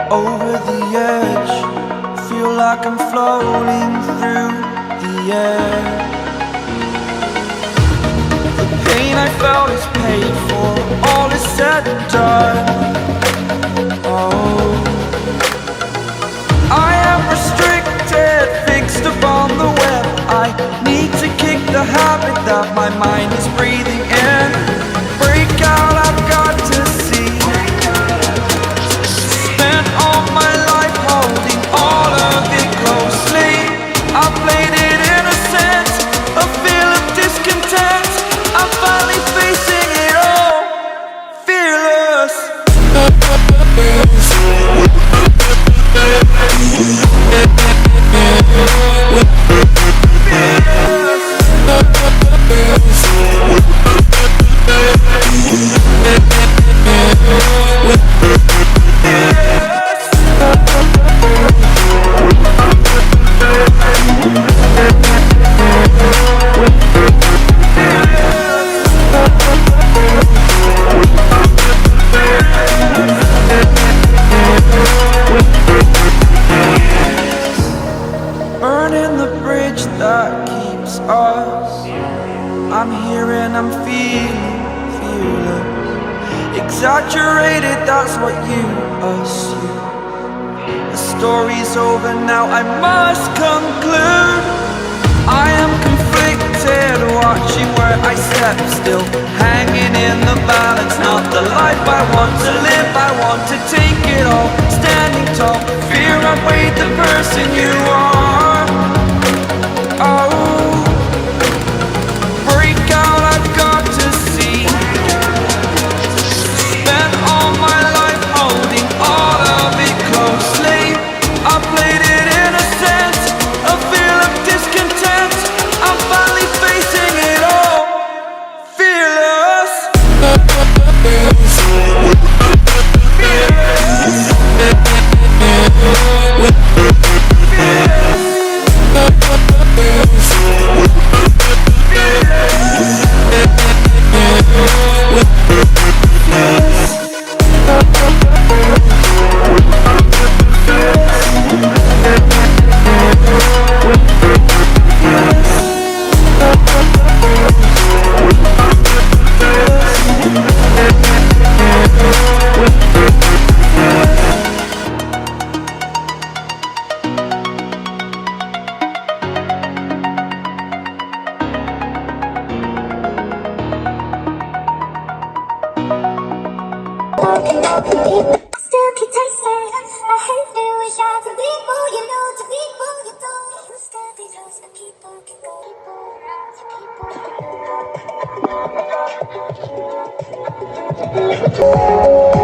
Over the edge, feel like I'm floating through the air. The pain I felt is paid for, all is said and done. Oh, I am restricted, fixed upon the web. I need to kick the habit that my mind is breathing in. Break out, I've got to see. Spent all my life holding all of it closely. I played it innocent, a feel of discontent. I'm finally facing it all, fearless. Burning the bridge that keeps us. I'm here and I'm feeling fearless. Exaggerated, that's what you assume. The story's over now, I must conclude. I am conflicted, watching where I step still, hanging in the balance. Not the life I want to live, I want to take it all. Standing tall, fear outweighed the person you are. Oh, break out, I've got to see. Spent all my life holding all of it closely. I played it innocent, a feel of discontent. I'm finally facing it all, fearless. Still can taste it. I hate it, wish I could be more, you know, to be more, you don't. Used to be close, but people can go. People.